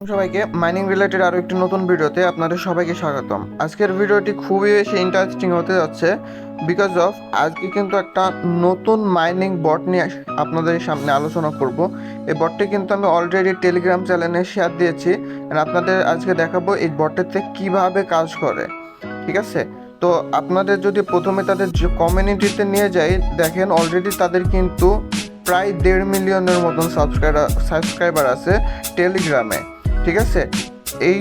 সবাইকে mining related আরও একটি নতুন ভিডিওতে আপনাদের সবাইকে স্বাগতম। আজকের ভিডিওটি খুবই বেশি ইন্টারেস্টিং হতে যাচ্ছে বিকজ অফ আজকে কিন্তু একটা নতুন মাইনিং বট নিয়ে আপনাদের সামনে আলোচনা করব। এই বটটি কিন্তু আমি অলরেডি টেলিগ্রাম চ্যানেলে শেয়ার দিয়েছি, আর আপনাদের আজকে দেখাবো এই বটটিতে কিভাবে কাজ করে। ঠিক আছে, তো আপনাদের যদি প্রথমে তাদের যে কমিউনিটিতে নিয়ে যাই, দেখেন অলরেডি তাদের কিন্তু প্রায় 1.5 মিলিয়নের মতন সাবস্ক্রাইবার আছে টেলিগ্রামে। ঠিক আছে, এই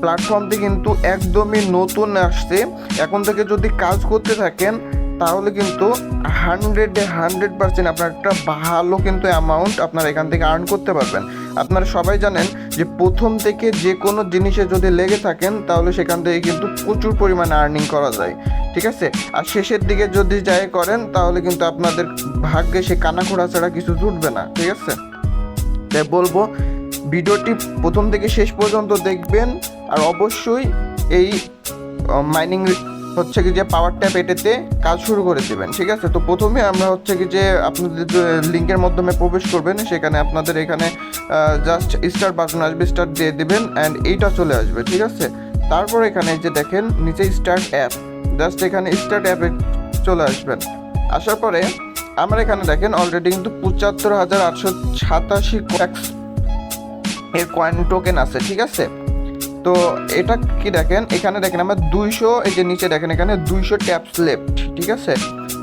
প্ল্যাটফর্মটি কিন্তু একদমই নতুন আসছে। এখন থেকে যদি কাজ করতে থাকেন তাহলে কিন্তু 100% আপনার একটা ভালো কিন্তু অ্যামাউন্ট আপনারা এখান থেকে আর্ন করতে পারবেন। আপনারা সবাই জানেন যে প্রথম থেকে যে কোনো জিনিসে যদি লেগে থাকেন তাহলে সেখান থেকে কিন্তু প্রচুর পরিমাণে আর্নিং করা যায়। ঠিক আছে, আর শেষের দিকে যদি যাই করেন তাহলে কিন্তু আপনাদের ভাগ্যে সে কানাখোড়া ছাড়া কিছু জুটবে না। ঠিক আছে, তাই বলবো ভিডিওটি প্রথম থেকে শেষ পর্যন্ত দেখবেন, আর অবশ্যই এই মাইনিং হচ্ছে কি যে পাওয়ার ট্যাপ এটাতে কাজ শুরু করে দেবেন। ঠিক আছে, তো প্রথমে আমরা হচ্ছে কি যে আপনাদের লিঙ্কের মাধ্যমে প্রবেশ করবেন, সেখানে আপনাদের এখানে জাস্ট স্টার্ট বাটন আসবে, স্টার্ট দিয়ে দেবেন অ্যান্ড এইটা চলে আসবে। ঠিক আছে, তারপর এখানে যে দেখেন নিচে স্টার্ট অ্যাপ, জাস্ট এখানে স্টার্ট অ্যাপে চলে আসবেন। আসার পরে আমার এখানে দেখেন অলরেডি কিন্তু 75,887 এর কয়েন টোকেন আছে। ঠিক আছে, তো এটা কি দেখেন, এখানে দেখেন আমার 200, এই যে নিচে দেখেন এখানে 200 ট্যাপস লেফট। ঠিক আছে,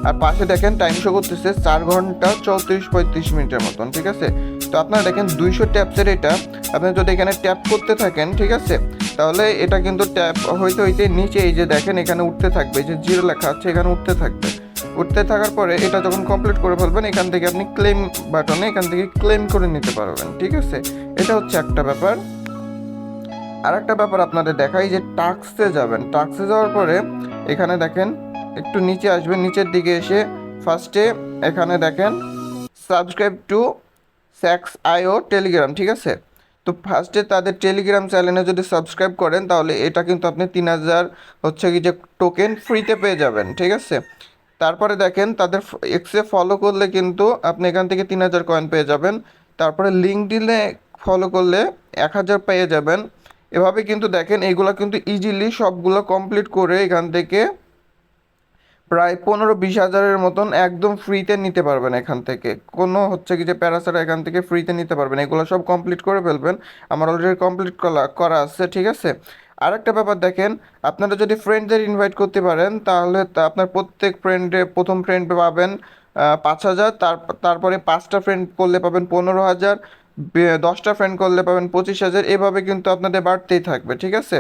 আর পাশে দেখেন টাইম শো করতেছে 4 ঘন্টা 34-35 মিনিটের মতন। ঠিক আছে, তো আপনারা দেখেন 200 ট্যাপসের এটা আপনি যদি এখানে ট্যাপ করতে থাকেন, ঠিক আছে, তাহলে এটা কিন্তু ট্যাপ হইতে হইতে নিচে এই যে দেখেন এখানে উঠতে থাকবে, যে জিরো লেখা আছে এখানে উঠতে থাকবে। উঠতে থাকার পরে এটা যখন কমপ্লিট করে ফেলবেন এখান থেকে আপনি ক্লেম বাটনে এখান থেকে ক্লেম করে নিতে পারবেন। ঠিক আছে, এটা হচ্ছে একটা ব্যাপার। আর একটা ব্যাপার আপনাদের দেখাই, যে টাস্কে যাবেন, টাস্কে যাওয়ার পরে এখানে দেখেন একটু নিচে আসবেন, নিচের দিকে এসে ফার্স্টে এখানে দেখেন subscribe to sax IO Telegram. ঠিক আছে, তো ফার্স্টে তাদের টেলিগ্রাম চ্যানেলে যদি সাবস্ক্রাইব করেন তাহলে এটা কিন্তু আপনি 3,000 হচ্ছে কি যে টোকেন ফ্রিতে পেয়ে যাবেন। ঠিক আছে, তারপরে দেখেন তাদের এক্সে ফলো করলে কিন্তু আপনি এখান থেকে 3,000 কয়েন পেয়ে যাবেন। তারপরে লিঙ্কডইনে ফলো করলে 1,000 পেয়ে যাবেন। এভাবে কিন্তু দেখেন এইগুলো কিন্তু ইজিলি সবগুলো কমপ্লিট করে এখান থেকে প্রায় 15-20 হাজারের মতন একদম ফ্রিতে নিতে পারবেন। এখান থেকে কোনো হচ্ছে কি যে প্যারাসারা এখান থেকে ফ্রিতে নিতে পারবেন। এগুলো সব কমপ্লিট করে ফেলবেন, আমার অলরেডি কমপ্লিট করা আছে। ঠিক আছে, আরেকটা ব্যাপার দেখেন, আপনারা যদি ফ্রেন্ডদের ইনভাইট করতে পারেন তাহলে আপনার প্রত্যেক ফ্রেন্ডে প্রথম ফ্রেন্ড পাবেন 5,000, তারপরে 5টা ফ্রেন্ড করলে পাবেন 15,000, 10টা ফ্রেন্ড করলে পাবেন 25,000, এভাবে কিন্তু আপনাদের বাড়তেই থাকবে। ঠিক আছে,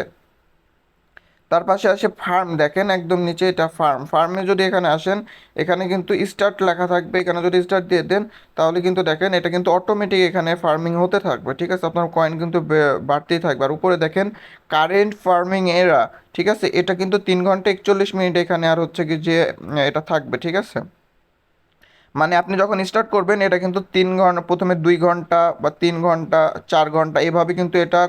তার পাশে আসে ফার্ম, দেখেন একদম নিচে এটা ফার্মে যদি এখানে আসেন এখানে কিন্তু স্টার্ট লেখা থাকবে, এখানে যদি স্টার্ট দিয়ে দেন তাহলে কিন্তু দেখেন এটা কিন্তু অটোমেটিক এখানে ফার্মিং হতে থাকবে। ঠিক আছে, আপনার কয়েন কিন্তু বাড়তেই থাকবে। আর উপরে দেখেন কারেন্ট ফার্মিং এরা, ঠিক আছে, এটা কিন্তু 3 ঘন্টা 41 মিনিট এখানে আর হচ্ছে কি যে এটা থাকবে। ঠিক আছে, মানে আপনি যখন স্টার্ট করবেন এটা কিন্তু 3 ঘন্টা, প্রথমে 2 ঘন্টা বা 3 ঘন্টা 4 ঘন্টা এভাবে কিন্তু এটা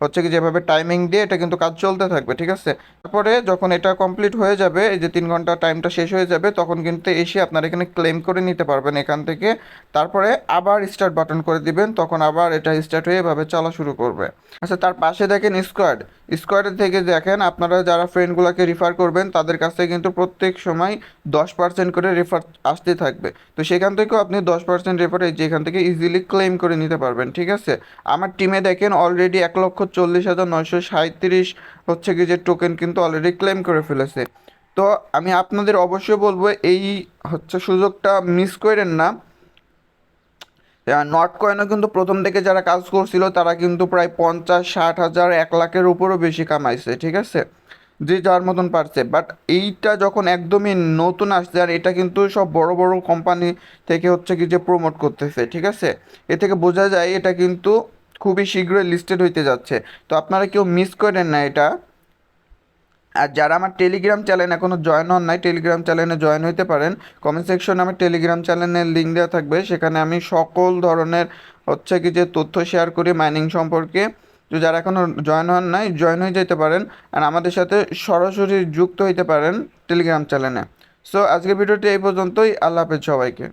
হচ্ছে কি যেভাবে টাইমিং দিয়ে এটা কিন্তু কাজ চলতে থাকবে। ঠিক আছে, তারপরে যখন এটা কমপ্লিট হয়ে যাবে, এই যে 3 ঘন্টা টাইমটা শেষ হয়ে যাবে, তখন কিন্তু এসে আপনার এখানে ক্লেম করে নিতে পারবেন এখান থেকে। তারপরে আবার স্টার্ট বাটন করে দিবেন, তখন আবার এটা স্টার্ট হয়ে এভাবে চলা শুরু করবে। আচ্ছা, তার পাশে দেখেন স্কোয়াডের থেকে দেখেন আপনারা যারা ফ্রেন্ডগুলোকে রিফার করবেন তাদের কাছ থেকে কিন্তু প্রত্যেক সময় 10% করে রেফার আসতে থাকবে। তো সেখান থেকেও আপনি 10% রেফার যেখান থেকে ইজিলি ক্লেম করে নিতে পারবেন। ঠিক আছে, আমার টিমে দেখেন অলরেডি 1,40,937 হচ্ছে কি যে টোকেন কিন্তু অলরেডি ক্লেম করে ফেলেছে। তো আমি আপনাদের অবশ্যই বলবো এই হচ্ছে সুযোগটা মিস করেন না। নট কয়েনও কিন্তু প্রথম থেকে যারা কাজ করছিল তারা কিন্তু প্রায় 50-60 হাজার 1 লাখের উপরও বেশি কামাইছে। ঠিক আছে, যে যার মতন পারছে, বাট এইটা যখন একদমই নতুন আসছে আর এটা কিন্তু সব বড় বড় কোম্পানি থেকে হচ্ছে কি যে প্রমোট করতেছে। ঠিক আছে, এ থেকে বোঝা যায় এটা কিন্তু খুবই শীঘ্রই লিস্টেড হইতে যাচ্ছে। তো আপনারা কেউ মিস করেন না এটা। আর যারা আমার টেলিগ্রাম চ্যানেল এখনও জয়েন হন নাই, টেলিগ্রাম চ্যানেলে জয়েন হইতে পারেন। কমেন্ট সেকশনে আমার টেলিগ্রাম চ্যানেলের লিঙ্ক দেওয়া থাকবে, সেখানে আমি সকল ধরনের হচ্ছে কি যে তথ্য শেয়ার করি মাইনিং সম্পর্কে। তো যারা এখনও জয়েন হন নাই জয়েন হয়ে যেতে পারেন, আর আমাদের সাথে সরাসরি যুক্ত হইতে পারেন টেলিগ্রাম চ্যানেলে। সো আজকের ভিডিওটি এই পর্যন্তই। আল্লাহ হাফেজ সবাইকে।